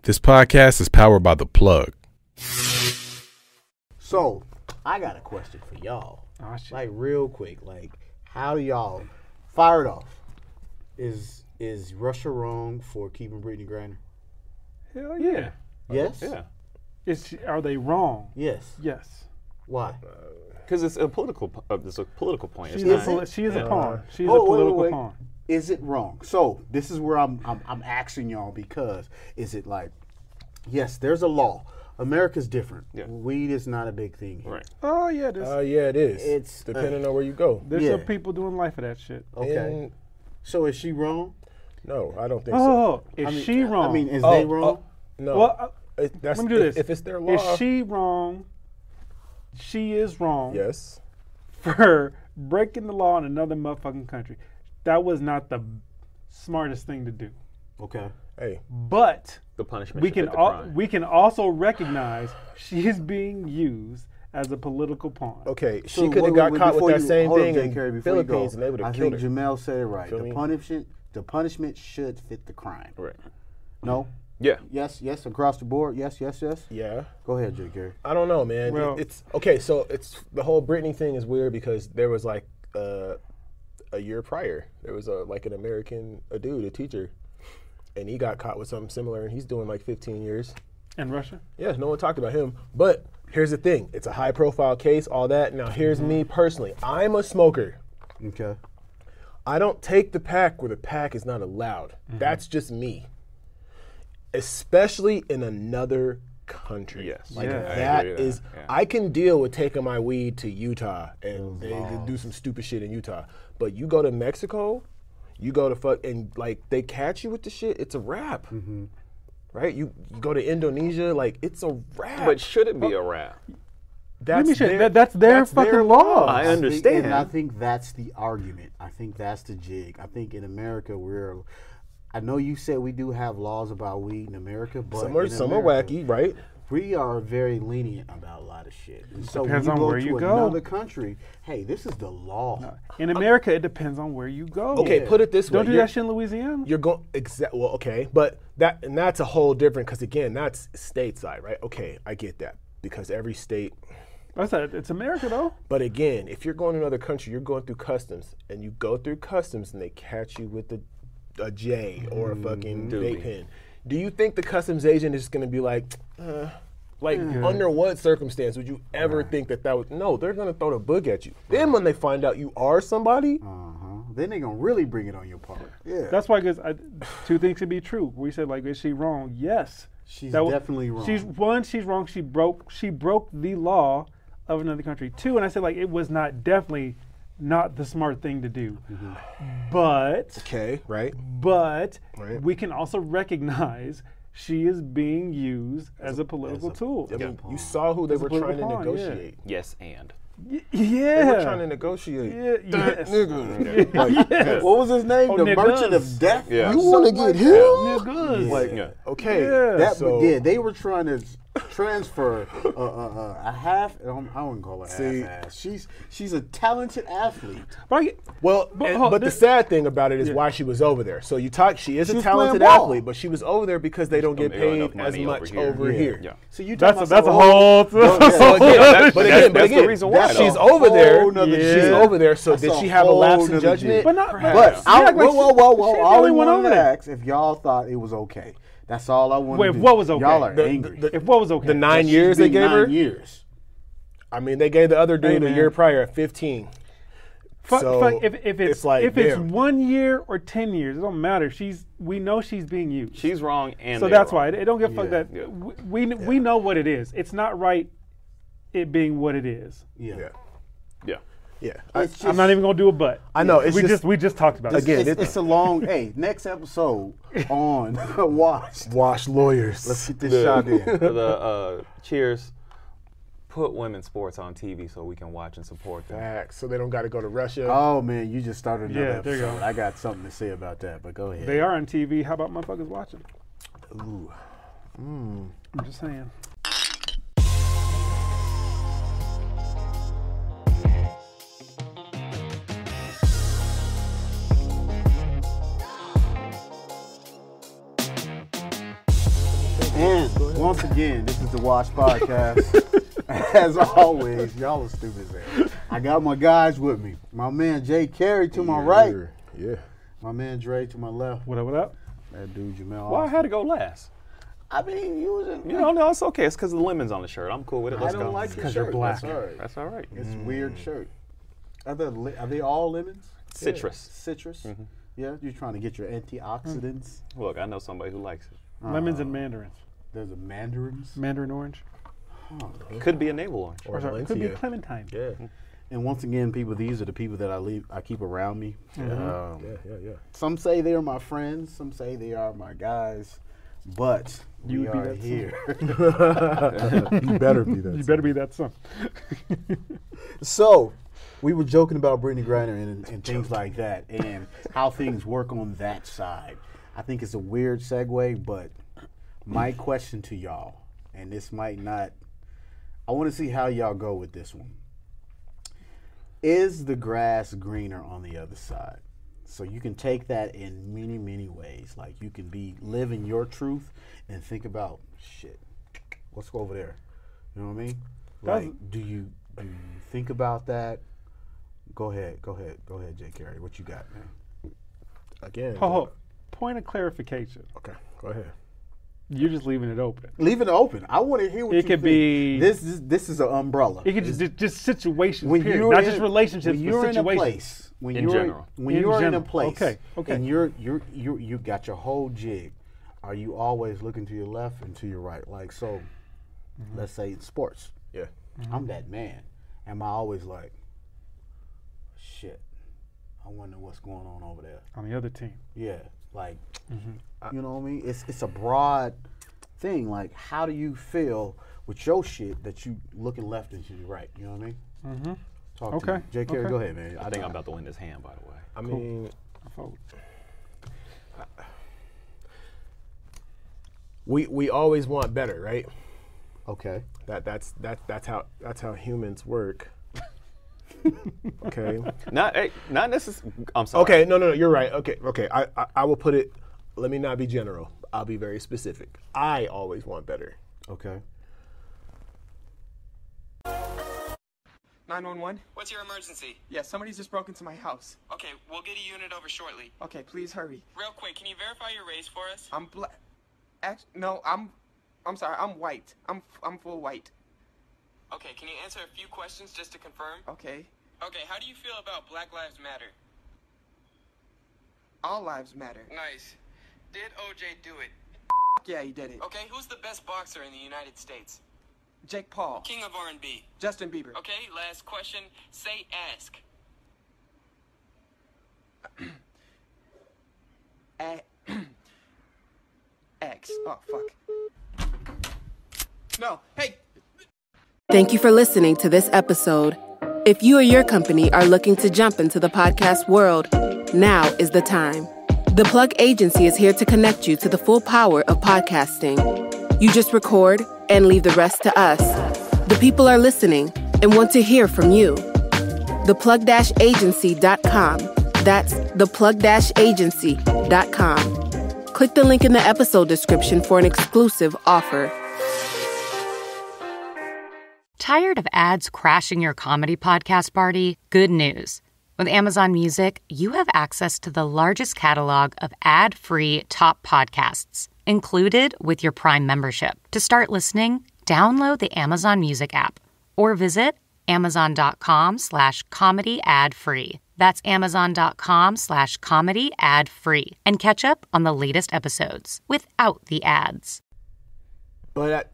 This podcast is powered by The Plug. So, I got a question for y'all. Oh, shit. Like, real quick. Like, how do y'all fire it off? Is Russia wrong for keeping Brittany Griner? Hell yeah. Yes? Yeah. Are they wrong? Yes. Yes. Why? Because it's a political point. She It's is not- she is a pawn. She's Oh, a political wait. pawn. Is it wrong? So, this is where I'm asking y'all because is it like, yes, there's a law. America's different. Yeah. Weed is not a big thing here. Right. Oh yeah, Yeah, it is. It's depending on where you go. there's Yeah. some people doing life of that shit. Okay. And So, is she wrong? no, I don't think so. Oh, is she wrong? I mean, is they wrong? No. well, That's, let me do this. If it's their law. Is she wrong? She is wrong Yes. for breaking the law in another motherfucking country. That was not the smartest thing to do. Okay. Hey, But The punishment we should can fit the crime. we can also recognize she is being used as a political pawn. okay, So she could have got caught with before that you- same hold up, thing in J.Carey, before you Philippines, go, and they would I have think killed her. Jamelle said it right. Feel me? The punishment should fit the crime. Right. No? Yeah. Yes, across the board. Yes. Yeah. Go ahead, J.Carey. I don't know, man. Well- It's okay. So it's the whole Britney thing is weird because there was like a year prior, there was an American, a dude, a teacher, and he got caught with something similar, and he's doing like 15 years. In Russia? Yeah, no one talked about him. But here's the thing: it's a high-profile case, all that. Now, here's me personally. I'm a smoker. Okay. I don't take the pack where the pack is not allowed. That's just me. Especially in another country. Yes. Like Yeah. I that agree with is, that, yeah. I can deal with taking my weed to Utah and they can do some stupid shit in Utah. But you go to Mexico, you go to fuck, and like they catch you with the shit, it's a wrap. Right? You go to Indonesia, like it's a wrap. But should it be a rap? Let me show you. That's their fucking law. I understand. And I think that's the argument. I think that's the jig. I think in America I know you said we do have laws about weed in America, but some are America, wacky, right? We are very lenient about a lot of shit. And so Depends when on you go where to you go. another country, hey, this is the law. In America, it depends on where you go. Okay, put it this way. Don't do You're- that shit in Louisiana. You're going well, okay, but that's a whole different because again, that's stateside, right? Okay, I get that because every state. I said it's America though. But again, if you're going to another country, you're going through customs, and you go through customs, and they catch you with a J or a fucking vape pen. Do you think the customs agent is going to be like, under what circumstance would you ever think that would? No, they're going to throw the book at you. Then when they find out you are somebody, Then they're going to really bring it on your part. Yeah. That's why, because two things can be true. We said like, is she wrong? Yes, She's That wa- definitely wrong. She's wrong. She broke the law of another country. Two, and I said like it was definitely not the smart thing to do. But okay, right? Right. we can also recognize she is being used as a political tool. I mean, you saw who they were trying to political pawn, yeah. negotiate. Yes, and. Yeah. They were trying to negotiate. Yeah, yes. Nigga. What was his name? Oh, the niggas. Merchant of Death? Yeah. or You wanna something get like him? that? Niggas. Like, Yeah. okay, Yeah. They were trying to transfer a half. I wouldn't call her See. half-ass. She's a talented athlete. Well, But but the sad thing about it is why she was over there. So you talk, she is She a was talented playing ball. athlete, but she was over there because they don't get They don't paid enough as money much over over here. here. Yeah. So you That's talking a about whole. So again, but That's again, the reason why, that she's though. over there. Whole nother She's jig. over there. So That's did a she have a whole lapse in nother judgment? jig. But not. Perhaps. But Yeah, like whoa! she All I really went wanted over to there. ask if y'all thought it was okay. That's all I wanted. Wait, to do. what was okay? Y'all are The- angry. the- If what was okay? The 9 She's years they been gave her. 9 years. I mean, they gave the other dude a man. year prior at 15. Fuck, So, if it's like, if it's damn. 1 year or 10 years, it don't matter. We know she's being used. She's wrong, and So they're that's wrong. why it don't give a fuck Yeah. that we know what it is. It's not right. It being what it is. Yeah. Yeah. Yeah, It's just, I'm not even gonna do a but. I know. It's We just talked about it. Again, It's a long. Hey, next episode on Watch. wash lawyers. Let's get this shot in. The cheers. Put women's sports on TV so we can watch and support them. Facts, so they don't got to go to Russia. Oh man, you just started another Yeah, there you episode. go. I got something to say about that, but go ahead. They are on TV. How about motherfuckers watching? Ooh. I'm just saying. once again, this is the Wash Podcast. As always, y'all are stupid as hell. I got my guys with me. My man J.Carey to my right. Yeah. My man Dre to my left. What up, what up? That dude Jamelle. Well, I had to go last. I mean, you was in. No, it's okay. It's because the lemon's on the shirt. I'm cool with it. Let's I don't go. like your Because you're shirt. black. That's all right. That's all right. It's a weird shirt. Are they all lemons? Citrus. Citrus? Yeah, you're trying to get your antioxidants. Look, I know somebody who likes it. Lemons and mandarins. There's a mandarins. Mandarin orange. Could be a navel orange. Or Sorry, could be Valencia. clementine. Yeah. And once again, people, these are the people that I keep around me. Yeah. Some say they are my friends. Some say they are my guys. But You we would be are that here. You better be that. You better be that son. So, we were joking about Brittany Griner and things like that and how things work on that side. I think it's a weird segue, but my question to y'all, and this might not, I want to see how y'all go with this one. Is the grass greener on the other side? So you can take that in many, many ways. Like you can live in your truth and think about, shit, let's go over there. You know what I mean? Like, do you think about that? Go ahead, J.Carey. What you got, man? Again. Point of clarification. Okay, go ahead. You're just leaving it open. Leave it open. I want to hear what It you could think. be- This is an umbrella. It could just situations, When period. you're Not in- just relationships, when but you're in a situations. place, when In you're general. when In you're in a general. place, Okay. and you got your whole jig, are you always looking to your left and to your right? Like so, let's say in sports, Yeah. I'm that man. Am I always like, shit? I wonder what's going on over there. On the other team. Yeah, like, you know what I mean? It's a broad thing. Like, how do you feel with your shit that you looking left and to your right? You know what I mean? Mm-hmm. Talk to Okay. me. J.Carey, Okay. go ahead, man. I think I'm about to win this hand, by the way. I mean, Vote. we always want better, right? Okay. That's how humans work. Okay. Not necessarily. I'm sorry. Okay. No. You're right. Okay. I will put it. Let me not be general. I'll be very specific. I always want better. Okay. 911? What's your emergency? Yeah, somebody's just broke into my house. Okay, we'll get a unit over shortly. Okay, please hurry. Real quick, can you verify your race for us? I'm black. No, I'm sorry. I'm white. I'm full white. Okay, can you answer a few questions just to confirm? Okay. Okay, how do you feel about Black Lives Matter? All lives matter. Nice. Did OJ do it? Yeah, he did it. Okay, who's the best boxer in the United States? Jake Paul. King of R&B. Justin Bieber. Okay, last question. Say ask. X. Oh, fuck. No. Hey. Thank you for listening to this episode. If you or your company are looking to jump into the podcast world, now is the time. The Plug Agency is here to connect you to the full power of podcasting. You just record and leave the rest to us. The people are listening and want to hear from you. Theplug-agency.com. That's theplug-agency.com. Click the link in the episode description for an exclusive offer. Tired of ads crashing your comedy podcast party? Good news. With Amazon Music, you have access to the largest catalog of ad-free top podcasts, included with your Prime membership. To start listening, download the Amazon Music app or visit amazon.com/comedy ad-free. That's amazon.com/comedy ad-free and catch up on the latest episodes without the ads. But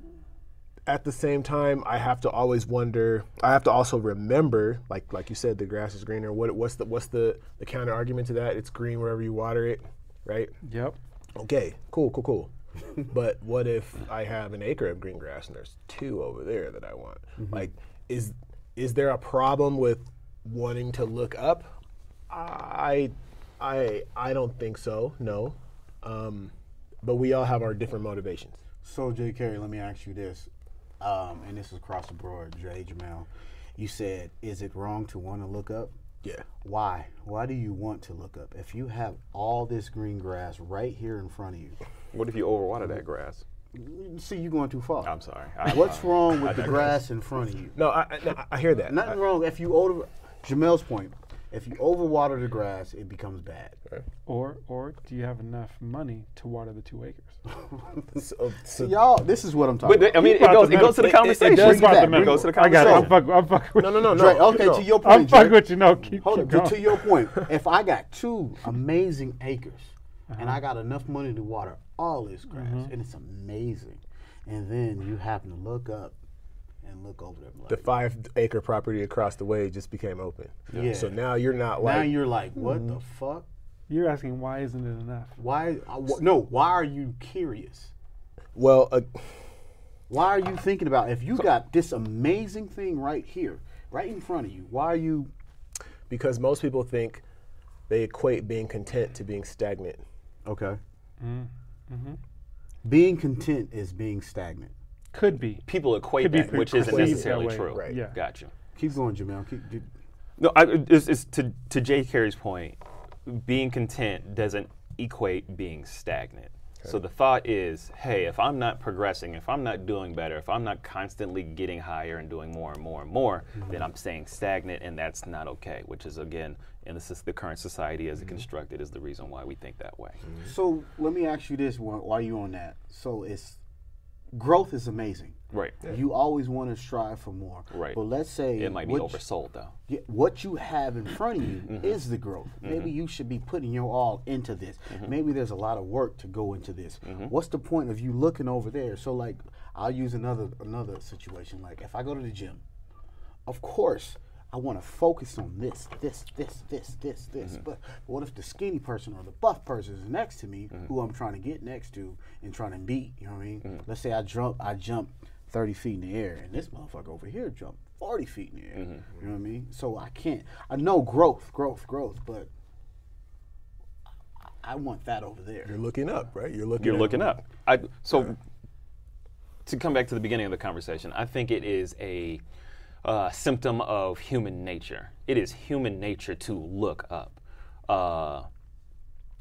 at the same time, I have to always wonder. I have to also remember, like you said, the grass is greener. What's the counter argument to that? It's green wherever you water it, right? Yep. Okay, cool. But what if I have an acre of green grass and there's 2 over there that I want? Like, is there a problem with wanting to look up? I don't think so. No, but we all have our different motivations. So, J.Carey, let me ask you this, and this is across the board, Jamelle. You said, is it wrong to want to look up? Yeah. Why? Why do you want to look up? If you have all this green grass right here in front of you. What if you overwater that grass? See, you going too far. I'm sorry. What's wrong with the grass in front of you? No, I hear that. Nothing wrong. If you Jamelle's point, if you overwater the grass, it becomes bad. Right. Or do you have enough money to water the 2 acres? So y'all, this is what I'm talking about. I mean, it goes to the conversation. It does Bring it it goes to the I got it. conversation. I'm fucking with you. No. Dre, okay, no. to your I'm point, fucking Dre. with you. No, keep Hold going. up. To your point, if I got 2 amazing acres and I got enough money to water all this grass, and it's amazing, and then you happen to look up and look over there, like, The 5-acre property across the way just became open. Yeah. So now you're not now like. you're like, what the fuck? You're asking why isn't it enough? Why? Why are you curious? Well, Why are you thinking about if you got this amazing thing right here, right in front of you? Why are you? because most people think they equate being content to being stagnant. Okay. Being content is being stagnant. Could be. People equate Could be that, which isn't perceived necessarily that way. true. Right. Yeah. Got you. Keep going, Jamelle. No, it's to J.Carey's point, being content doesn't equate being stagnant. Okay. So the thought is, hey, if I'm not progressing, if I'm not doing better, if I'm not constantly getting higher and doing more and more and more, then I'm staying stagnant, and that's not okay, which is, again, in the current society as it constructed is the reason why we think that way. So let me ask you this while you're on that. So growth is amazing. Right. You always want to strive for more. Right. But let's say It might be oversold, though. what you have in front of you is the growth. Maybe you should be putting your all into this. Maybe there's a lot of work to go into this. What's the point of you looking over there? So like, I'll use another situation. Like if I go to the gym, of course I want to focus on this. But what if the skinny person or the buff person is next to me, who I'm trying to get next to and trying to beat? You know what I mean? Let's say I jump 30 feet in the air, and this motherfucker over here jumped 40 feet in the air. You know what I mean? So I know growth, but I want that over there. You're looking up, right? You're looking up. So to come back to the beginning of the conversation, I think it is a symptom of human nature. It is human nature to look up.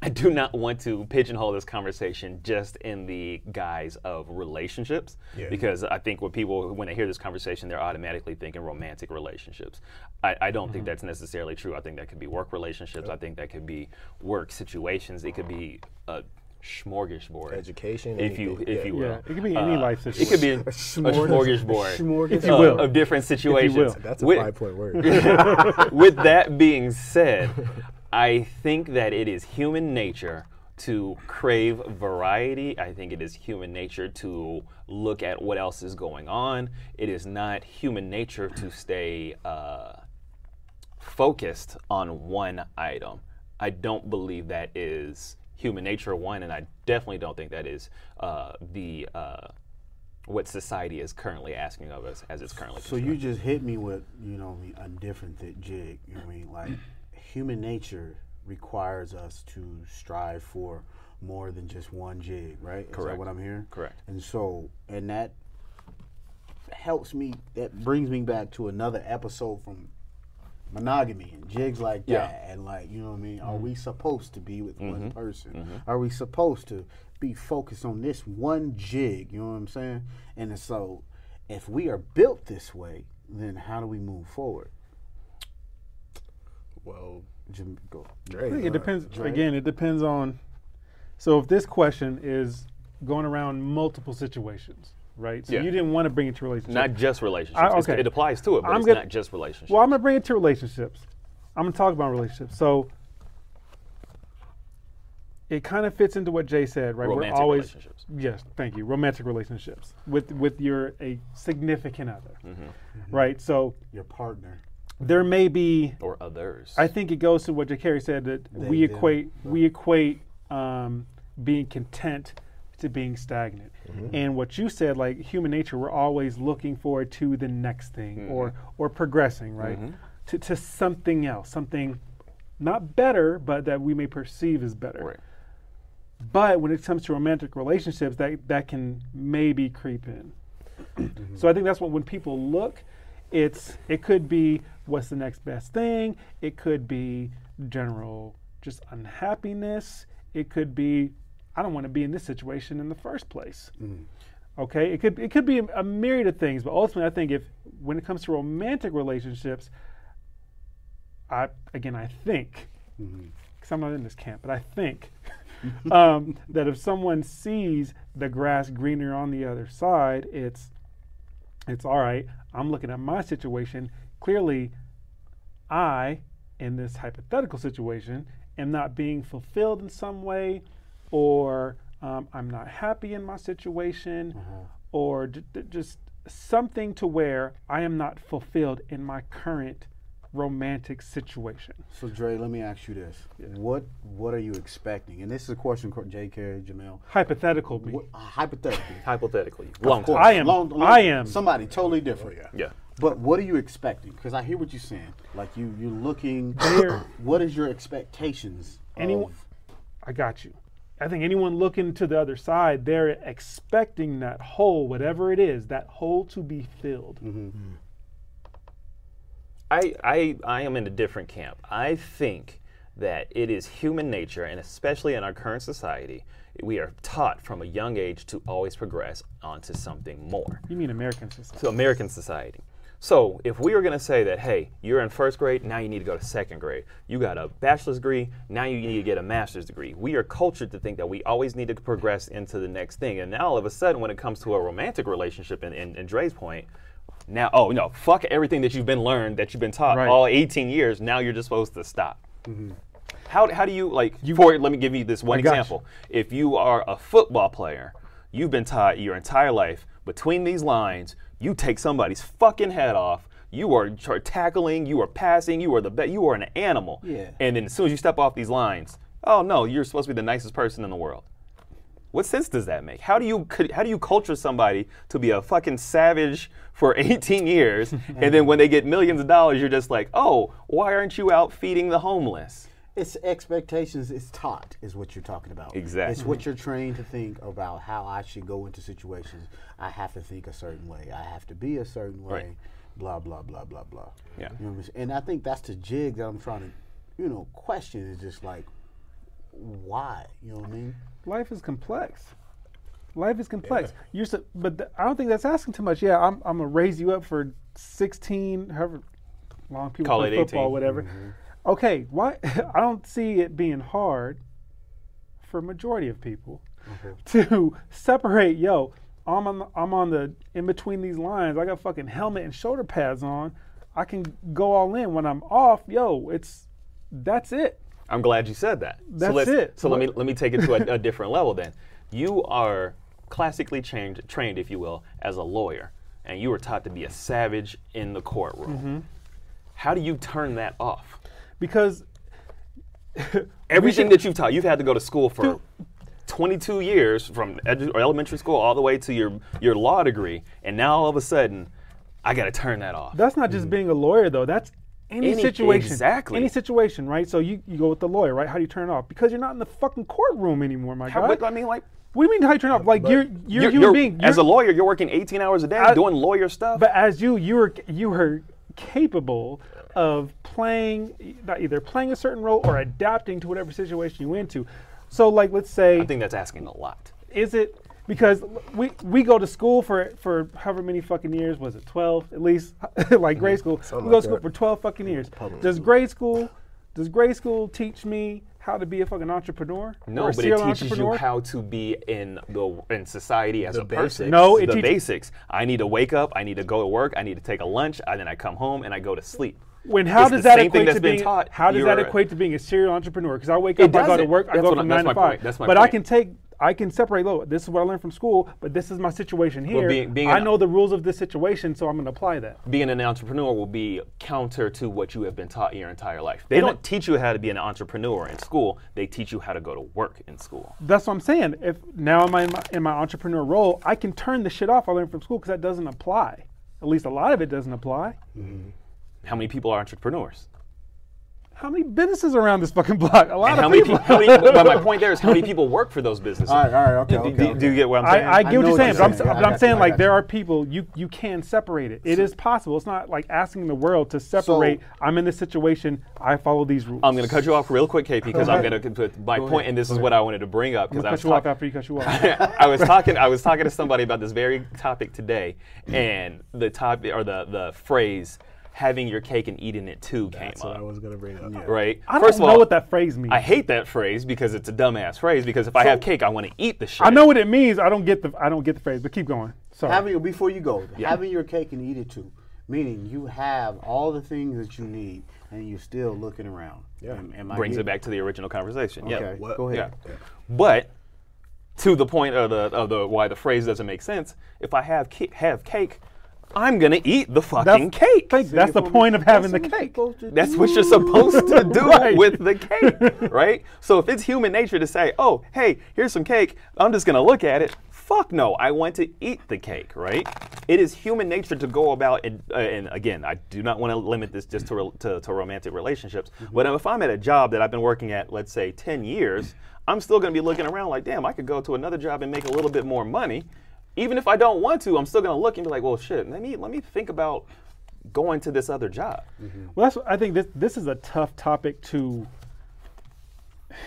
I do not want to pigeonhole this conversation just in the guise of relationships, because I think when they hear this conversation, they're automatically thinking romantic relationships. I don't think that's necessarily true. I think that could be work relationships. I think that could be work situations. It could be a smorgasbord. Education, if you will. Yeah, it could be any life situation. It could be a smorgasbord if you will. of different situations. That's a 5-point word. With that being said, I think that it is human nature to crave variety. I think it is human nature to look at what else is going on. It is not human nature to stay focused on one item. I don't believe that is human nature, one, and I definitely don't think that is what society is currently asking of us as it's currently So you just hit me with, a different jig. You know what I mean? Like, human nature requires us to strive for more than just one jig, right? Correct. Is that what I'm hearing? Correct. And that helps me, that brings me back to another episode from monogamy and jigs like that. And like, you know what I mean? Are we supposed to be with one person? Are we supposed to be focused on this one jig? You know what I'm saying? And so if we are built this way, then how do we move forward? Well, Jim, go. I think it depends. Again, it depends on. So if this question is going around multiple situations, right? So you didn't want to bring it to relationships. Not just relationships. It applies to it, but it's not just relationships. Well, I'm going to bring it to relationships. I'm going to talk about relationships. So it kind of fits into what Jay said, right? Romantic We're always, relationships. Yes, thank you. Romantic relationships with a significant other, right? So your partner. There may be, or others. I think it goes to what J.Carey said, that we equate being content to being stagnant. And what you said, like human nature, we're always looking forward to the next thing or progressing, right? To something else, something not better, but that we may perceive as better. Right. But when it comes to romantic relationships, that can maybe creep in. So I think that's when people look, it could be what's the next best thing. It could be general just unhappiness. It could be I don't want to be in this situation in the first place. Okay, it could be a myriad of things, but ultimately, I think when it comes to romantic relationships, I think, because I'm not in this camp, but I think that if someone sees the grass greener on the other side, it's all right. I'm looking at my situation. Clearly, I, in this hypothetical situation, am not being fulfilled in some way, or I'm not happy in my situation, or just something to where I am not fulfilled in my current romantic situation. So Dre, let me ask you this: what are you expecting? And this is a question, J.Carey, Jamelle. Hypothetical. Hypothetically, long time. I am somebody totally different. Yeah. But what are you expecting? Because I hear what you're saying. Like you're looking. What is your expectations? I got you. I think anyone looking to the other side, they're expecting that hole, whatever it is, that hole to be filled. I am in a different camp. I think that it is human nature, and especially in our current society, we are taught from a young age to always progress onto something more. You mean American society? So American society. So if we were going to say that, hey, you're in first grade, now you need to go to second grade. You got a bachelor's degree, now you need to get a master's degree. We are cultured to think that we always need to progress into the next thing. And now all of a sudden, when it comes to a romantic relationship, in Dre's point, now, oh no, fuck everything that you've been learned, that you've been taught all 18 years, now you're just supposed to stop. How do you, let me give you this one example. If you are a football player, you've been taught your entire life, between these lines, you take somebody's fucking head off, you are tackling, you are passing, you are an animal. Yeah. And then as soon as you step off these lines, oh no, you're supposed to be the nicest person in the world. What sense does that make? How do you culture somebody to be a fucking savage for 18 years, and then when they get millions of dollars, you're just like, oh, why aren't you out feeding the homeless? It's expectations. It's taught, is what you're talking about. Exactly. It's what you're trained to think about how I should go into situations. I have to think a certain way. I have to be a certain way. Right. Blah blah blah blah blah. Yeah. You know what I'm saying? And I think that's the jig that I'm trying to, question is just like, why? You know what I mean? Life is complex. Life is complex. But I don't think that's asking too much. Yeah, I'm gonna raise you up for 16, however long people Call play it football, 18. whatever. Okay, why? I don't see it being hard for a majority of people to separate. Yo, I'm on the in between these lines. I got fucking helmet and shoulder pads on. I can go all in. When I'm off, that's it. I'm glad you said that. That's it. So let me take it to a different level then. You are classically trained, if you will, as a lawyer, and you were taught to be a savage in the courtroom. How do you turn that off? Because everything that you've taught, you've had to go to school for 22 years, from elementary school all the way to your law degree, and now all of a sudden, I got to turn that off. That's not just being a lawyer, though. That's any situation. Exactly. Any situation, right? So you go with the lawyer, right? How do you turn it off? Because you're not in the fucking courtroom anymore, my guy. I mean, like, what do you mean how you turn it off? Like you're a human being. As a lawyer, you're working 18 hours a day doing lawyer stuff. But as you were capable of either playing a certain role or adapting to whatever situation you went into. So like, let's say, I think that's asking a lot. Is it? Because we go to school for however many fucking years, was it 12 at least, like grade school. We go to school for 12 fucking years. Does grade school teach me how to be a fucking entrepreneur? No, but it teaches you how to be in society as a person. No, the basics. I need to wake up, I need to go to work, I need to take a lunch, and then I come home and I go to sleep. How does that equate to being a serial entrepreneur? Because I wake up, I go to work, I go from 9 to 5. That's my point. I can separate, look, this is what I learned from school, but this is my situation here. Well, I know the rules of this situation, so I'm going to apply that. Being an entrepreneur will be counter to what you have been taught your entire life. They don't teach you how to be an entrepreneur in school. They teach you how to go to work in school. That's what I'm saying. If now in my entrepreneur role, I can turn the shit off I learned from school because that doesn't apply. At least a lot of it doesn't apply. How many people are entrepreneurs? how many businesses around this fucking block? A lot And of how many people. but my point there is how many people work for those businesses? All right, okay. Do you get what I'm saying? I get what you're saying, but I I'm got saying you. like there are people you can separate it. It is possible. It's not like asking the world to separate. I'm in this situation. I follow these rules. I'm going to cut you off real quick, KP, because I'm going to put my point, and this is what I wanted to bring up. I'm gonna Because cut you off after you cut you off. I was talking to somebody about this very topic today, and the topic or the phrase "having your cake and eating it too" came That's what I up. was gonna bring up. Right? I First don't of all, know what that phrase means. I hate that phrase because it's a dumbass phrase. Because if I have cake, I want to eat the shit. I know what it means. I don't get the phrase, but keep going. Sorry. Before you go, having your cake and eat it too, meaning you have all the things that you need and you're still looking around. Yeah. Brings it back to the original conversation. Okay, Yeah. go ahead. Yeah. But to the point of the why the phrase doesn't make sense, if I have cake, I'm gonna eat the fucking cake. That's the point of having the cake. That's what you're supposed to do Right. with the cake, right? So if it's human nature to say, oh, hey, here's some cake, I'm just gonna look at it. Fuck no, I want to eat the cake, right? It is human nature to go about, and again, I do not want to limit this just to romantic relationships, but if I'm at a job that I've been working at, let's say 10 years, I'm still gonna be looking around like, damn, I could go to another job and make a little bit more money. Even if I don't want to, I'm still gonna look and be like, well, shit, let me think about going to this other job. Well, I think this is a tough topic to.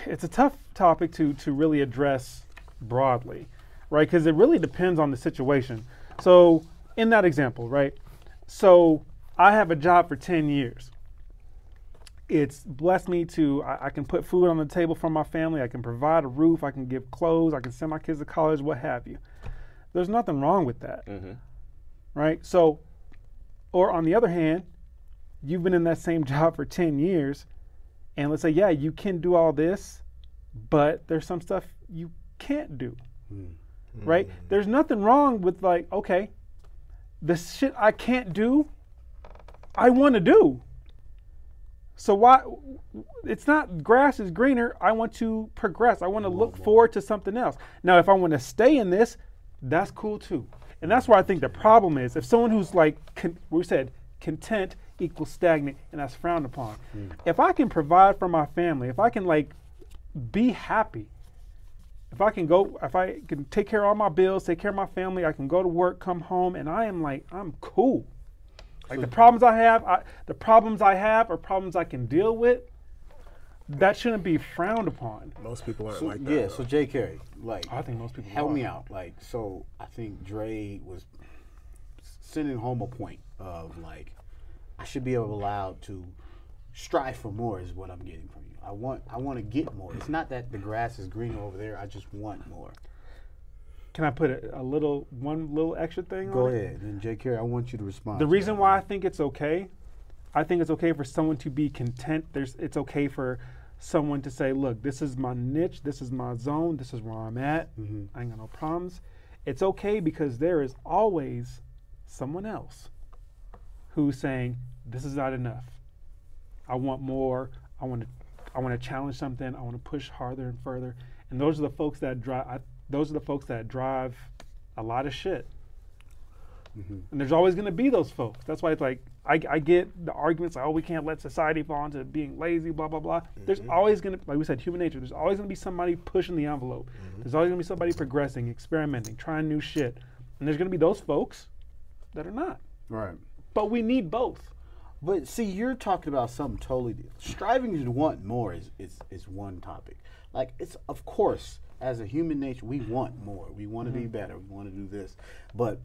It's a tough topic to really address broadly, right? Because it really depends on the situation. So in that example, right? So I have a job for 10 years. It's blessed me to, I can put food on the table for my family. I can provide a roof. I can give clothes. I can send my kids to college, what have you. There's nothing wrong with that, right? So, or on the other hand, you've been in that same job for 10 years, and let's say, yeah, you can do all this, but there's some stuff you can't do, right? There's nothing wrong with like, okay, the shit I can't do, I want to do. So why, it's not grass is greener. I want to progress. I want to look forward to something else. Now, if I want to stay in this, that's cool too. And that's where I think the problem is. If someone who's like, we said content equals stagnant, and that's frowned upon. If I can provide for my family, if I can like be happy, if I can take care of all my bills, take care of my family, I can go to work, come home, and I am like, I'm cool. Like the problems I have are problems I can deal with. That shouldn't be frowned upon. Most people aren't like that. Yeah, so J.Carey, like, I think most people help are. me out. Like, so I think Dre was sending home a point of like, I should be allowed to strive for more is what I'm getting from you. I want to get more. It's not that the grass is greener over there. I just want more. Can I put one little extra thing Go on it? ahead. And J.Carey, I want you to respond. The to reason that. why I think it's okay for someone to be content. It's okay for someone to say, look, this is my niche, this is my zone, this is where I'm at. I ain't got no problems. It's okay because there is always someone else who's saying, this is not enough. I want more. I want to challenge something. I want to push harder and further. And those are the folks that drive a lot of shit. And there's always going to be those folks. That's why it's like, I get the arguments like, oh, we can't let society fall into being lazy, blah, blah, blah. There's always going to, like we said, human nature, there's always going to be somebody pushing the envelope. There's always going to be somebody progressing, experimenting, trying new shit. And there's going to be those folks that are not. Right. But we need both. But see, you're talking about something totally different. Striving to want more is one topic. Like, it's, of course, as a human nature, we want more. We want to be better. We want to do this. But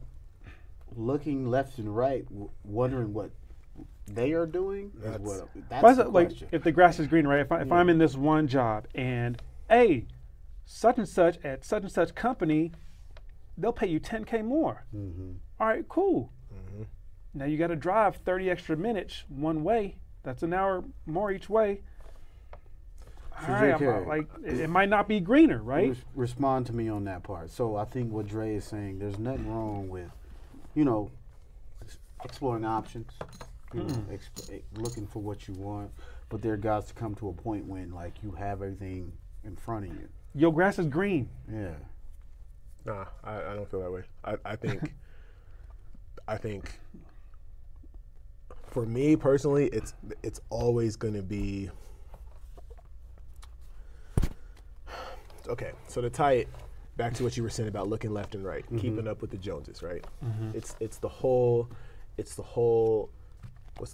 looking left and right, wondering what they are doing, that's the like, question. if the grass is green, right? If I'm in this one job and, hey, such and such at such and such company, they'll pay you $10K more. All right, cool. Now you got to drive 30 extra minutes one way. That's an hour more each way. So All right, like it might not be greener, right? Respond to me on that part. So I think what Dre is saying, there's nothing wrong with, exploring options, looking for what you want, but there got to come to a point when like you have everything in front of you. Your grass is green. Yeah. Nah, I don't feel that way. I think For me personally, it's always going to be. Okay, so to tie it back to what you were saying about looking left and right, keeping up with the Joneses, right? It's the whole what's the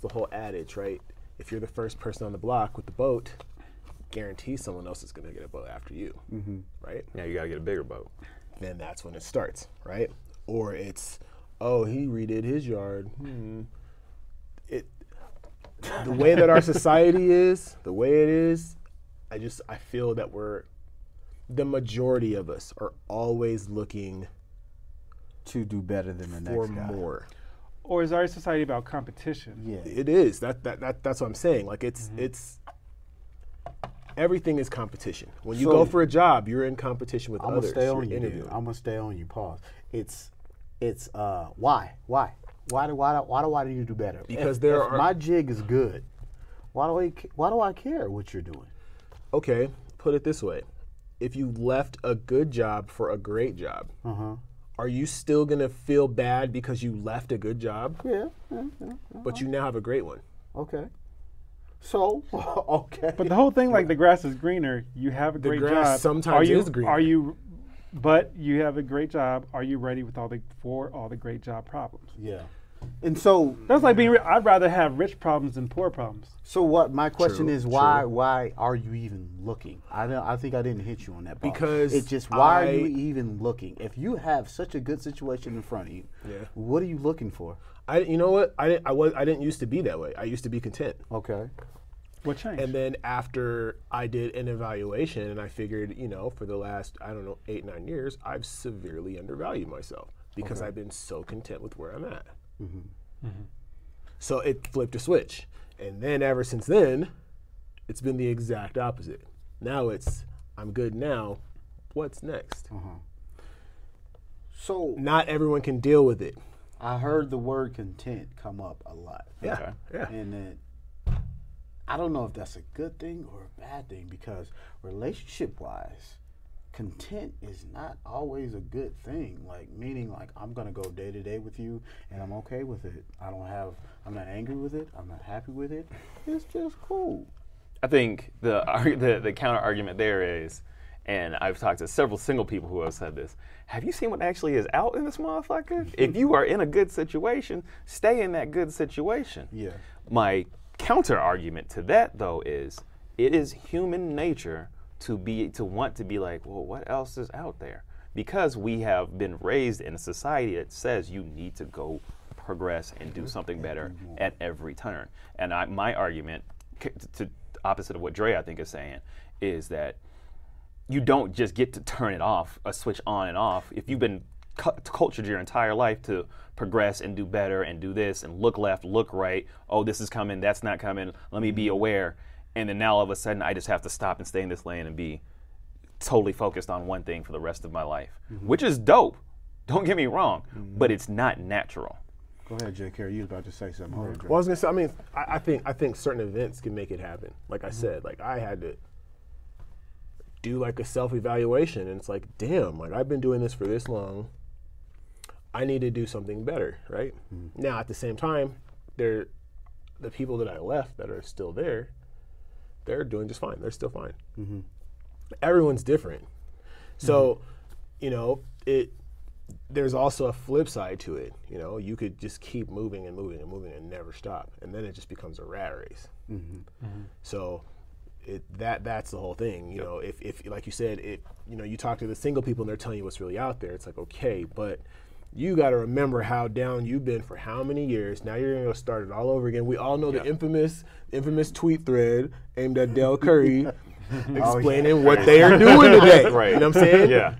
whole adage, right? If you're the first person on the block with the boat, guarantee someone else is going to get a boat after you, right? Yeah, you got to get a bigger boat. Then that's when it starts, right? Or it's, oh, he redid his yard. The way that our society is, the way it is, I feel that the majority of us are always looking to do better than the for next guy. more. Or is our society about competition? Yeah. It is. That's what I'm saying. Like it's everything is competition. When you go for a job, you're in competition with I'm others. gonna stay on You're you. interviewing. I'm gonna stay on you. Pause. It's why do I need to do better? Because if my jig is good, why do I care what you're doing? Okay, put it this way: if you left a good job for a great job, are you still gonna feel bad because you left a good job? Yeah. But you now have a great one. Okay. So okay. But the whole thing, like the grass is greener. You have a The great grass job. sometimes is greener. But you have a great job. Are you ready for all the great job problems? Yeah. And so That's like being. I'd rather have rich problems than poor problems. So what? My question True, is why are you even looking? I think I didn't hit you on that part. Because it's just why are you even looking? If you have such a good situation in front of you, what are you looking for? You know what? I didn't used to be that way. I used to be content. Okay. What changed? And then after I did an evaluation, and I figured, for the last 8-9 years, I've severely undervalued myself because I've been so content with where I'm at. So it flipped a switch. And then ever since then, it's been the exact opposite. Now it's, I'm good now, what's next? So not everyone can deal with it. I heard the word content come up a lot. Yeah. And then I don't know if that's a good thing or a bad thing because relationship-wise, content is not always a good thing. Meaning I'm gonna go day to day with you and I'm okay with it. I'm not angry with it. I'm not happy with it. It's just cool. I think the counter argument there is, and I've talked to several single people who have said this, have you seen what actually is out in this motherfucker? If you are in a good situation, stay in that good situation. Yeah. My counter argument to that though is, it is human nature to want to be like, well, what else is out there? Because we have been raised in a society that says you need to go progress and do something better at every turn. And my argument, to opposite of what Dre I think is saying, is that you don't just get to turn it off, a switch on and off. If you've been cultured your entire life to progress and do better and do this and look left, look right, oh, this is coming, that's not coming, let me be aware. And then now all of a sudden I just have to stop and stay in this lane and be totally focused on one thing for the rest of my life, which is dope. Don't get me wrong, but it's not natural. Go ahead, J.Carey. You was about to say something. Well, I was gonna say. I think certain events can make it happen. Like I said, I had to do a self-evaluation, and it's like, damn, I've been doing this for this long. I need to do something better, right? Now, at the same time, the people that I left that are still there, they're doing just fine. They're still fine. Everyone's different. So, there's also a flip side to it. You could just keep moving and moving and moving and never stop. And then it just becomes a rat race. So that's the whole thing. If like you said, you talk to the single people and they're telling you what's really out there, it's like, okay, but you got to remember how down you've been for how many years. Now you're going to start it all over again. We all know the infamous tweet thread aimed at J.Carey explaining what they are doing today. Right. You know what I'm saying? Yeah.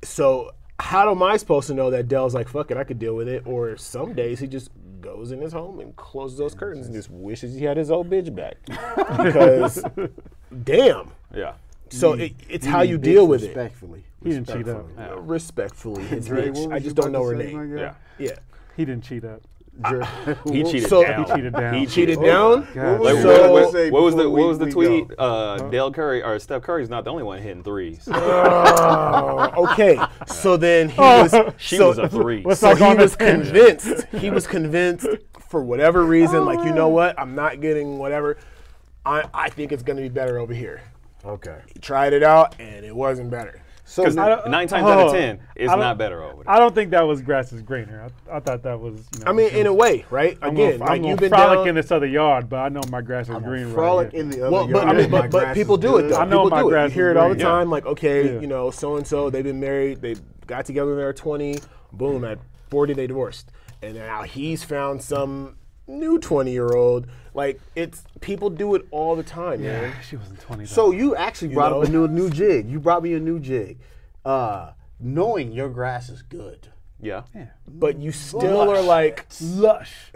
So how am I supposed to know that Dell's like, fuck it, I could deal with it? Or some days he just goes in his home and closes those curtains and just wishes he had his old bitch back. Because, damn. Yeah. So it's how you deal with it. Respectfully. He didn't cheat up. Respectfully, his Dre, bitch. what I was just you don't know about her to say, name. my guy? Yeah. He didn't cheat up. He cheated So- down. He cheated down. He Cheated cheated down? God. Like, So- what was the tweet? Dale Curry or Steph Curry's not the only one hitting threes. Okay, so then he was. She so, was a three. Let's So not go he on was that tangent. convinced. He was convinced for whatever reason. Like, you know what? I'm not getting whatever. I think it's gonna be better over here. Okay. He tried it out, and it wasn't better. So Because now, 9 times out of 10, it's not better over there. I don't think that was grass is greener. I thought that was. You know, I mean, in a way, right? Again, I'm like gonna you've been frolic down. in this other yard, but I know my grass is I'm green gonna right frolic here. in the other Well, but yard. I mean, My but grass people is do it good. though. I know People my do it. grass You hear is it all the green. time. Like, okay, Yeah. you know, so and so they've been married, they got together when they were 20. Boom, at 40 they divorced, and now he's found some new 20-year-old. Like, it's people do it all the time, man. She wasn't 20. So you actually brought up a know? new jig. You brought me a new jig. Knowing your grass is good. Yeah. But you still are like, lush.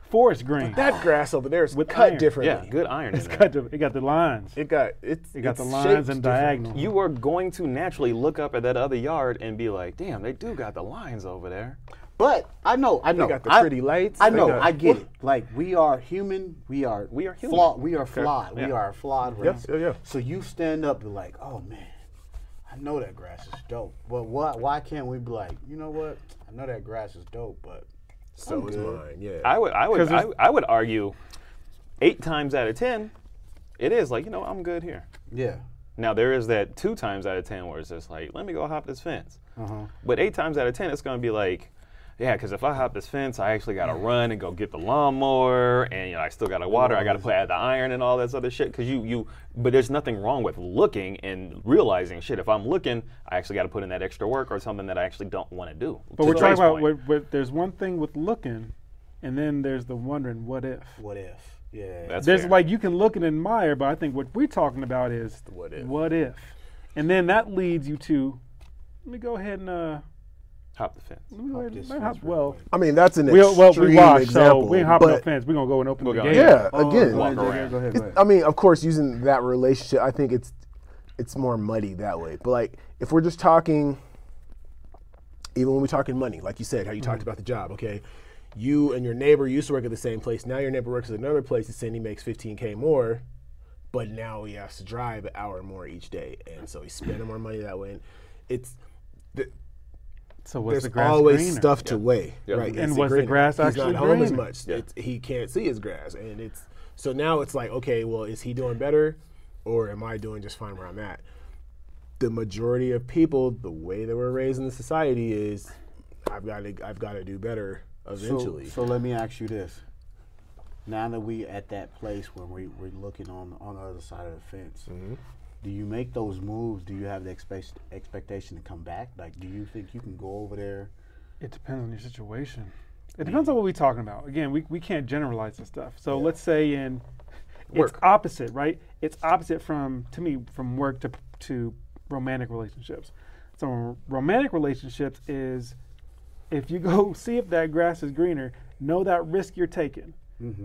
Forest green. that grass over there is With cut iron. differently. Yeah, good iron in It's there. it got the lines. It got It got the it's lines shaped and different. diagonal. You are going to naturally look up at that other yard and be like, damn, they do got the lines over there. But I know. They got the pretty lights. I They know. got- I get it. Like, we are human. We are human. flawed. We are flawed. Yeah. We are a flawed Yes, race. yeah. So you stand up and be like, oh man, I know that grass is dope. But why can't we be like, you know what? I know that grass is dope, but So I'm is good. mine. Yeah. I would argue 8 times out of 10, it is like, you know, I'm good here. Yeah. Now, there is that 2 times out of 10 where it's just like, let me go hop this fence. Uh-huh. But 8 times out of 10, it's going to be like, yeah, because if I hop this fence, I actually got to run and go get the lawnmower, and you know I still got to water. I got to add the iron and all that other shit. Because but there's nothing wrong with looking and realizing, shit, if I'm looking, I actually got to put in that extra work or something that I actually don't want to do. But we're talking about there's one thing with looking, and then there's the wondering what if. What if? Yeah. That's There's fair. like you can look and admire, but I think what we're talking about is the what if. What if? And then that leads you to, let me go ahead and hop the fence. let me go ahead this and fence real well, quick. I mean, that's an we extreme watch, example. so we ain't hopping no but fence. We're gonna go and open the Go gate. yeah, Oh, again, go ahead, J.Carey, go ahead, go ahead. I mean, of course, using that relationship, I think it's more muddy that way. But like, if we're just talking, even when we're talking money, like you said, how you talked about the job, okay? You and your neighbor used to work at the same place. Now your neighbor works at another place. He's saying he makes $15K more, but now he has to drive an hour more each day, and so he's spending more money that way. And it's So what's there's the grass always greener? stuff to weigh, right? And Is it was the greener? grass He's actually not home as greener? much. He can't see his grass, and it's so now it's like, okay, well, is he doing better, or am I doing just fine where I'm at? The majority of people, the way that we're raised in the society is, I've got to do better eventually. So let me ask you this. Now that we at that place where we're looking on the other side of the fence, do you make those moves? Do you have the expectation to come back? Like, do you think you can go over there? It depends on your situation. It depends on what we're talking about. Again, we can't generalize this stuff. So let's say it's opposite, right? It's opposite from work to romantic relationships. So romantic relationships is if you go see if that grass is greener, know that risk you're taking.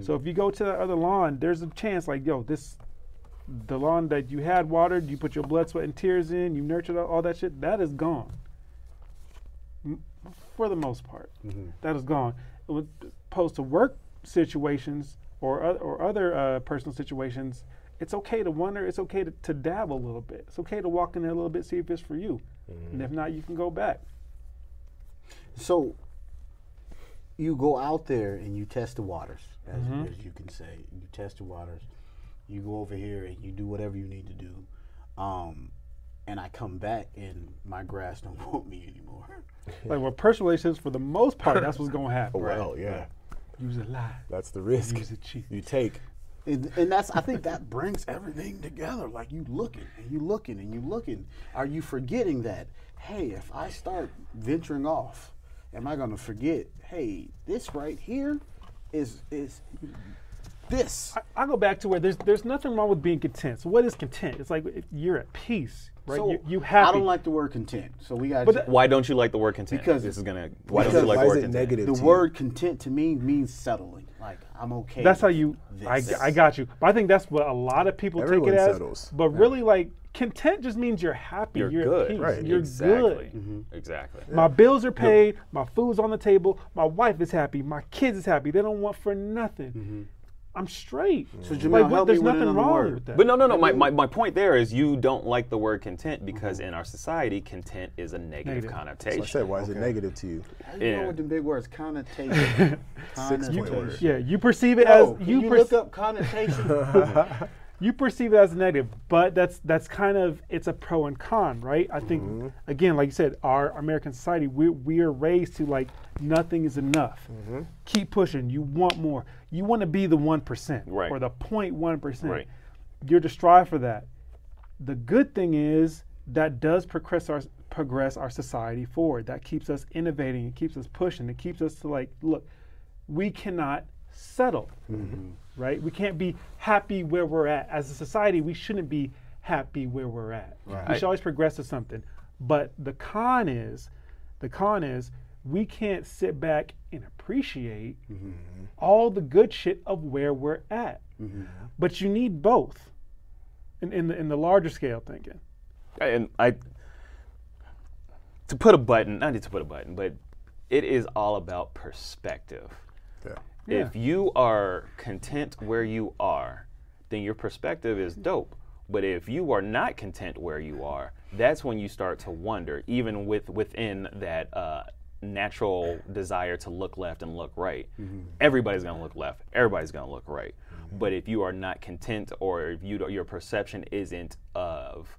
So if you go to that other lawn, there's a chance like, the lawn that you had watered, you put your blood, sweat, and tears in, you nurtured all that shit, that is gone. For the most part, that is gone. Opposed to work situations or other personal situations, it's okay to wonder. It's okay to dabble a little bit. It's okay to walk in there a little bit, see if it's for you, and if not, you can go back. So you go out there and you test the waters, as you can say. You test the waters. You go over here and you do whatever you need to do. And I come back and my grass don't want me anymore. Like with personal relationships, for the most part, that's what's gonna happen. Well, yeah, Use a lie. that's the risk Use it cheap. you take. And I think that brings everything together. Like, you looking and you looking and you looking. Are you forgetting that, hey, if I start venturing off, am I going to forget, hey, this right here is this. I go back to where there's nothing wrong with being content. So what is content? It's like if you're at peace, right? So you happy. I don't like the word content. So we got But Why don't you like the word content? Because- Why don't you like why the is word it content? negative? the to you? word content to me means settling. Like, I'm okay. That's how with you. this. I got you. But I think that's what a lot of people Everyone take it as. settles. But really, like content just means you're happy. You're You're good. at peace. Right. You're Exactly. good. Exactly. My bills are paid. My food's on the table. My wife is happy. My kids is happy. They don't want for nothing. I'm straight. So Jamelle, help there's me with nothing another wrong word. with that. But no. My point there is you don't like the word content because in our society, content is a negative So connotation. I said, why is it negative to you? How you know Yeah. with the big words? Connotation. 6-point word. Yeah, you perceive it Yo, as can you you look up connotation? you perceive it as negative, but that's kind of, it's a pro and con, right? I think again, like you said, our American society, we are raised to like nothing is enough. Keep pushing. You want more. You want to be the 1% Right. or the 0.1%. Right. You're to strive for that. The good thing is that does progress our society forward. That keeps us innovating. It keeps us pushing. It keeps us to like, look, we cannot settle, right? We can't be happy where we're at. As a society, we shouldn't be happy where we're at. We should always progress to something. But the con is we can't sit back and appreciate all the good shit of where we're at. But you need both in the larger scale thinking. And not to put a button, but it is all about perspective. Yeah. If you are content where you are, then your perspective is dope. But if you are not content where you are, that's when you start to wonder, even within that natural desire to look left and look right. Everybody's gonna look left, everybody's gonna look right. But if you are not content, or if your perception isn't of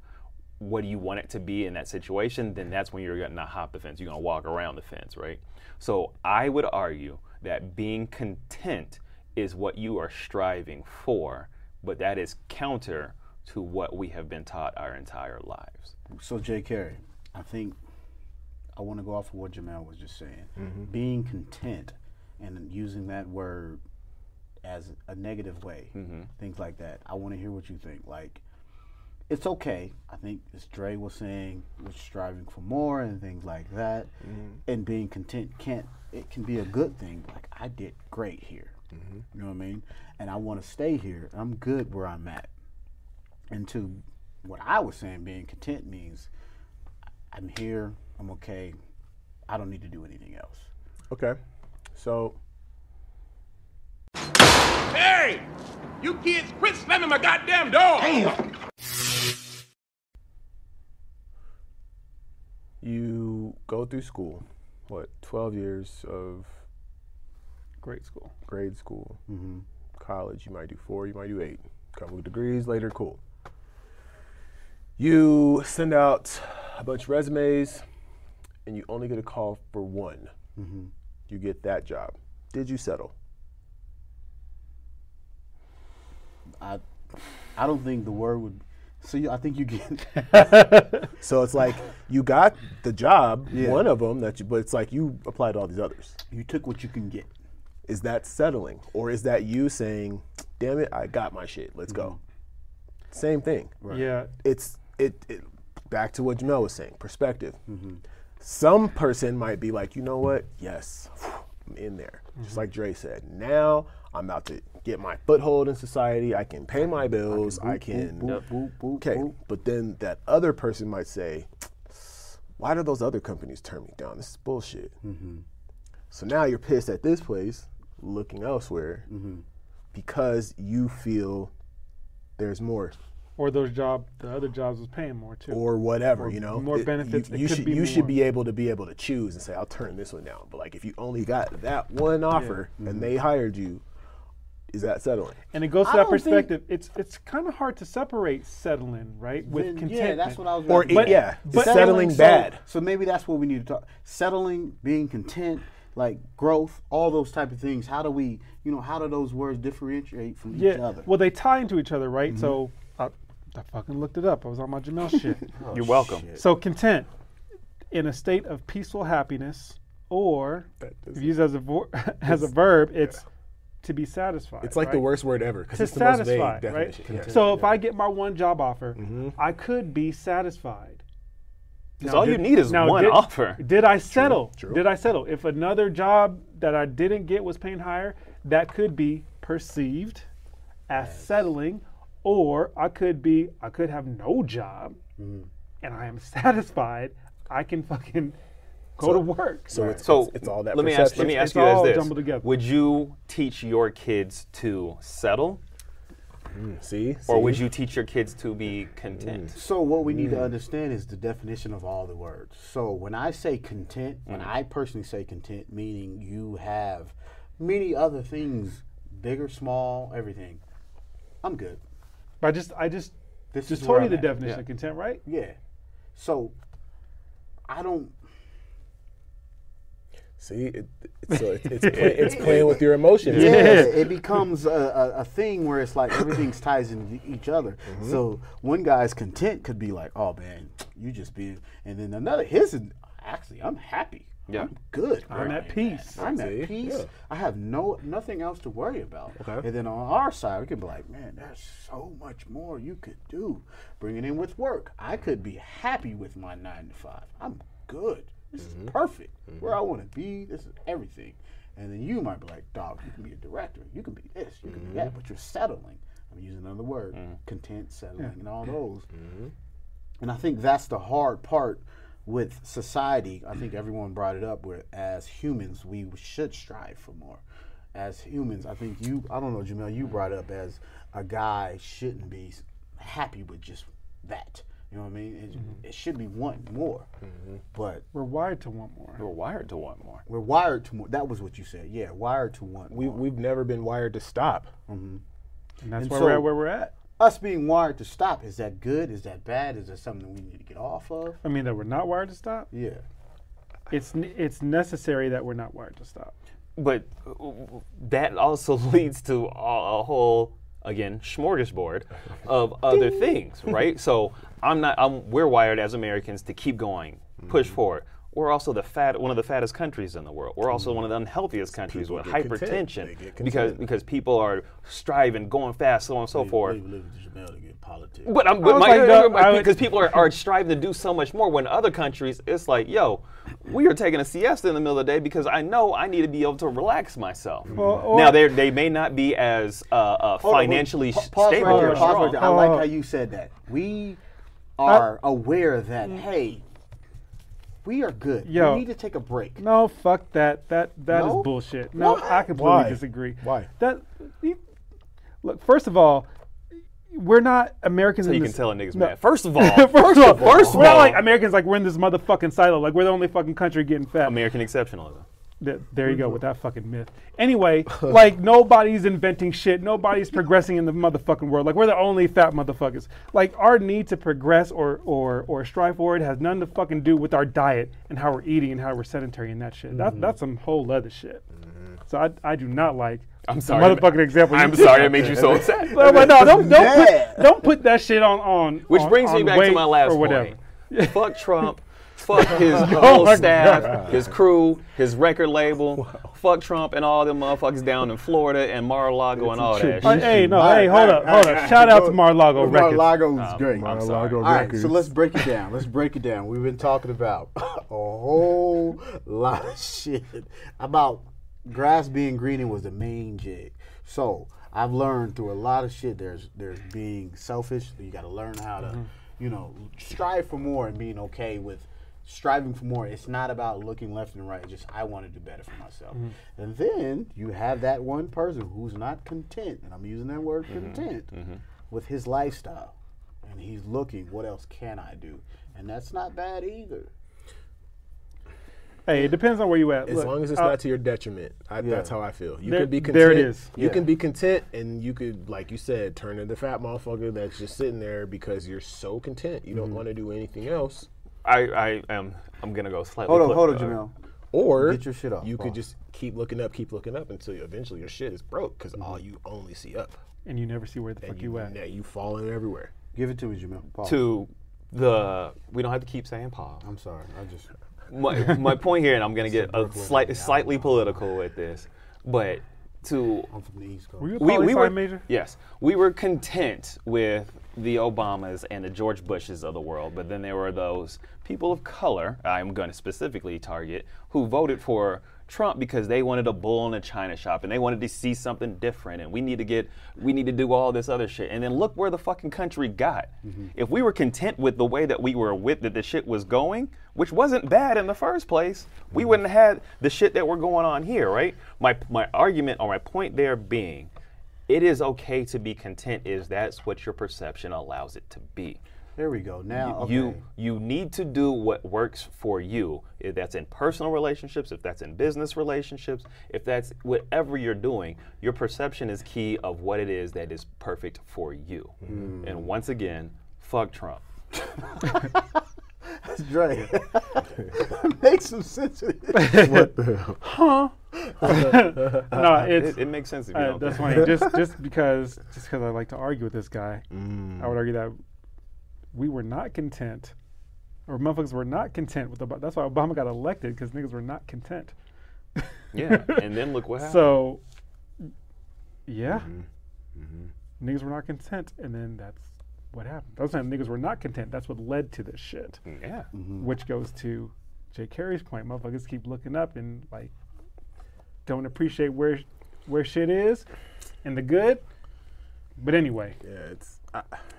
what do you want it to be in that situation, then that's when you're gonna hop the fence. You're gonna walk around the fence, right? So I would argue that being content is what you are striving for, but that is counter to what we have been taught our entire lives. So J.Carey, I think I want to go off of what Jamelle was just saying. Being content and using that word as a negative way, things like that. I want to hear what you think. Like, it's okay. I think, as Dre was saying, we're striving for more and things like that. And being content can be a good thing. Like, I did great here. You know what I mean? And I want to stay here. I'm good where I'm at. And to what I was saying, being content means I'm here, I'm okay, I don't need to do anything else. Okay. So Hey! You kids quit slamming my goddamn door! Damn! you go through school, 12 years of Great school. grade school. College, you might do 4, you might do 8. Couple of degrees later, cool. You send out a bunch of resumes, and you only get a call for one. You get that job. Did you settle? I don't think the word would. So I think you get. So it's like you got the job, one of them but it's like you applied to all these others. You took what you can get. Is that settling, or is that you saying, "Damn it, I got my shit. Let's go." Same thing. Yeah. It's back to what Jamelle was saying. Perspective. Some person might be like, you know what? Yes, I'm in there. Just like Dre said. Now I'm about to get my foothold in society. I can pay my bills. I can. Okay, but then that other person might say, why do those other companies turn me down? This is bullshit. So now you're pissed at this place, looking elsewhere, because you feel there's more. Or the other jobs was paying more too. Or whatever, Or you know. more benefits. You should be able to choose and say, I'll turn this one down. But like if you only got that one offer and they hired you, is that settling? And it goes to I that don't think- perspective. It's kind of hard to separate settling, right, with Then, contentment. Yeah, that's what I was. Or gonna say. is settling bad? So maybe that's what we need to talk. Settling, being content, like growth, all those type of things. How do we, how do those words differentiate from each other? Well, they tie into each other, right? So I fucking looked it up. I was on my Jamelle shit. You're welcome. So content, in a state of peaceful happiness, or if used as a verb, it's to be satisfied. It's like the worst word ever because To it's the most vague satisfy, definition. right? Yeah. So if I get my one job offer, I could be satisfied. Because all you need is one offer. Did I settle? True. Did I settle? If another job that I didn't get was paying higher, that could be perceived as settling, Or I could have no job, and I am satisfied. I can fucking go to work. So it's all that let me perception. ask It's you all as this. jumbled together. Would you teach your kids to settle? See? Or would you teach your kids to be content? So what we need to understand is the definition of all the words. So when I say content, when I personally say content, meaning you have many other things, big or small, everything, I'm good. I just This is told where you I'm the at. definition of content, right? Yeah. So I don't. See, it's playing with your emotions. Yeah, it becomes a thing where it's like everything's ties into each other. So one guy's content could be like, "Oh man, you just being," and then another actually I'm happy. Yeah. I'm good. I'm at peace. I'm at peace. Yeah. I have nothing else to worry about. Okay. And then on our side, we can be like, man, there's so much more you could do. Bring it in with work. I could be happy with my 9 to 5. I'm good. This is perfect. Where I want to be. This is everything. And then you might be like, dog, you can be a director. You can be this. You can be that. But you're settling. I'm using another word. Content, settling, and all those. And I think that's the hard part with society. I think everyone brought it up where as humans, we should strive for more. As humans, I think I don't know, Jamelle, you brought it up as a guy shouldn't be happy with just that. You know what I mean? It should be wanting more. But We're wired to want more. We're wired to want more. we're wired to more. That was what you said. Yeah, wired to want more. We've never been wired to stop. And that's And why so- we're at where we're at. Us being wired to stop, is that good? Is that bad? Is that something we need to get off of? I mean, that we're not wired to stop. Yeah. It's necessary that we're not wired to stop. But that also leads to a whole, again, smorgasbord of other things, right? So we're wired as Americans to keep going, push forward. We're also one of the fattest countries in the world. We're also one of the unhealthiest countries with get content. They hypertension get content. because people are striving, going fast, so on and so forth. We live with Jamelle to get politics. Because people are striving to do so much more. When other countries, it's like, yo, we are taking a siesta in the middle of the day because I know I need to be able to relax myself. Now they may not be as financially Pause stable right there. or Pause right strong. there. I like how you said that. We are aware that, hey, we are good. Yo. We need to take a break. No, fuck that. That is No? bullshit. No, Why? I completely Why? disagree. Why? Look, first of all, we're not Americans. So in you this, can tell a nigga's no. mad. First of all, First of all, we're not like Americans. Like we're in this motherfucking silo. Like we're the only fucking country getting fat. American exceptionalism. There you go with that fucking myth. Anyway, like nobody's inventing shit. Nobody's progressing in the motherfucking world. Like we're the only fat motherfuckers. Like our need to progress or strive forward has nothing to fucking do with our diet and how we're eating and how we're sedentary and that shit. That's some whole other shit. So I do not like. I'm sorry. The motherfucking example. I'm sorry I made you so upset. But no, don't put that shit on. Which brings me on back to weight my last or whatever. point. Fuck Trump. Fuck his whole my staff, God. his crew, his record label. Fuck Trump and all them motherfuckers down in Florida and Mar-a-Lago and all that shit. Hold up. Shout out to Mar-a-Lago Records. Mar-a-Lago is great. I'm sorry. All right, so let's break it down. We've been talking about a whole lot of shit about grass being greener was the main jig. So I've learned through a lot of shit. There's being selfish. You got to learn how to, strive for more and being okay with striving for more. It's not about looking left and right. Just I want to do better for myself. And then you have that one person who's not content, and I'm using that word content, with his lifestyle, and he's looking, what else can I do? And that's not bad either. Hey, it depends on where you at. As long as it's not to your detriment, that's how I feel. You can be content. There it is. You can be content, and you could, like you said, turn into the fat motherfucker that's just sitting there because you're so content. You don't want to do anything else. I'm gonna go slightly. Hold on, Jamelle. Or Get your shit off, you could Paul. just keep looking up until eventually your shit is broke because all you only see up. and you never see where the fuck you at. Yeah, you falling everywhere. Give it to me, Jamelle. Pause. We don't have to keep saying Paul. I'm sorry. I just. My point here, and I'm gonna get slightly political with this, but I'm from the East Coast. Were you a poli-sci major? Yes, we were content with the Obamas and the George Bushes of the world, but then there were those people of color, I'm going to specifically target, who voted for Trump because they wanted a bull in a china shop and they wanted to see something different and we need to do all this other shit. And then look where the fucking country got. If we were content with the way that we were with that the shit was going, which wasn't bad in the first place, we wouldn't have had the shit that we're going on here, right? My argument or my point there being, it is okay to be content is that's what your perception allows it to be. There we go. Now, you need to do what works for you. If that's in personal relationships, if that's in business relationships, if that's whatever you're doing, your perception is key of what it is that is perfect for you. And once again, fuck Trump. That's Dre. Makes some sense. What the hell? Huh? No, it makes sense if you don't. that's funny. Just because I like to argue with this guy, I would argue that we were not content, or motherfuckers were not content with that's why Obama got elected, because niggas were not content. Yeah, and then look what happened. So, yeah, niggas were not content, and then that's what happened. Those time niggas were not content. That's what led to this shit. Yeah, which goes to J.Carey's point. Motherfuckers keep looking up and like don't appreciate where shit is and the good. But anyway,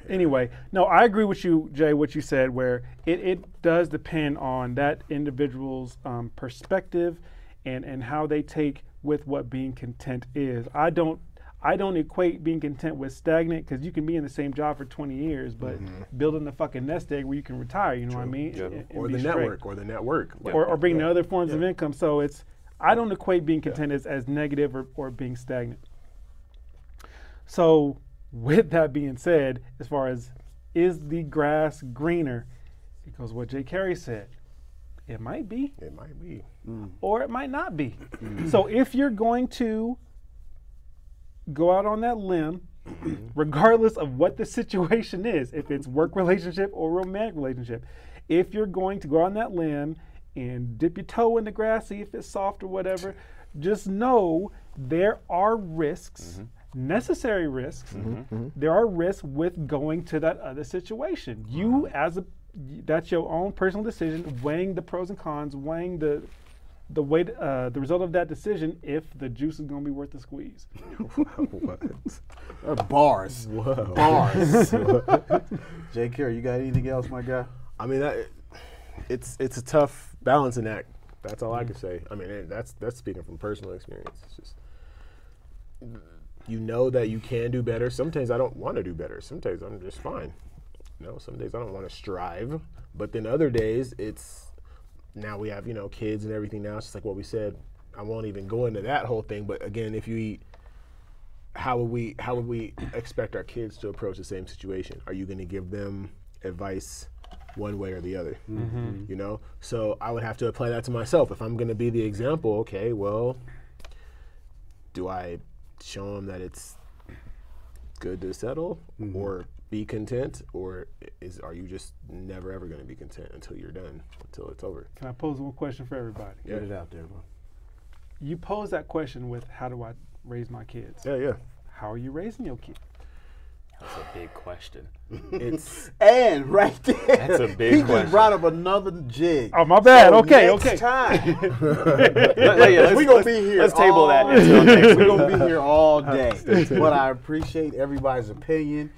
anyway, no, I agree with you, Jay, what you said, where it does depend on that individual's perspective and how they take with what being content is. I don't equate being content with stagnant, because you can be in the same job for 20 years, but building a fucking nest egg where you can retire, you know what I mean? Yeah. And Or be the straight. network, Or bring the other forms of income. So I don't equate being content as negative or being stagnant. So with that being said, as far as is the grass greener, it goes what J.Carey said. It might be. It might be. Or it might not be. So if you're going to go out on that limb, regardless of what the situation is, if it's work relationship or romantic relationship, if you're going to go on that limb and dip your toe in the grass, see if it's soft or whatever, just know there are risks, necessary risks. There are risks with going to that other situation. You that's your own personal decision, weighing the pros and cons, weighing the result of that decision, if the juice is going to be worth the squeeze. Bars. Whoa. Bars. J.Carey, you got anything else, my guy? I mean, it's a tough balancing act. That's all I can say. I mean, that's speaking from personal experience. It's just, you know that you can do better. Sometimes I don't want to do better. Sometimes I'm just fine. Some days I don't want to strive. But then other days now we have, kids and everything now. It's just like what we said. I won't even go into that whole thing. But again, if you eat, how would we expect our kids to approach the same situation? Are you going to give them advice one way or the other? So I would have to apply that to myself. If I'm going to be the example, okay, well, do I show them that it's good to settle or be content, or are you just never ever going to be content until you're done, until it's over? Can I pose one question for everybody? Get it out there, bro. You pose that question with, how do I raise my kids? Yeah. How are you raising your kids? That's a big question. And right there, That's a big he question. just brought up another jig. Oh, my bad. So Okay. next time, We're gonna be here. Let's table that all- until next week. We're gonna be here all day. But I appreciate everybody's opinion.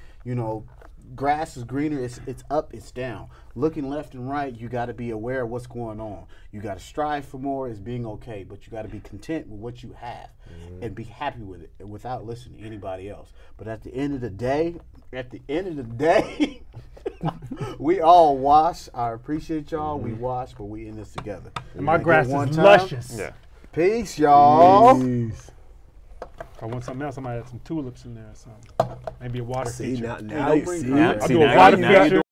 Grass is greener. It's up. It's down. Looking left and right, you got to be aware of what's going on. You got to strive for more. It's being okay, but you got to be content with what you have and be happy with it without listening to anybody else. But at the end of the day, we all wash. I appreciate y'all. We wash, but we in this together. And my Get grass one is time. luscious. Yeah. Peace, y'all. Peace. If I want something else, I might add some tulips in there or something. Maybe a water See, feature. now you see. I'll do a water feature.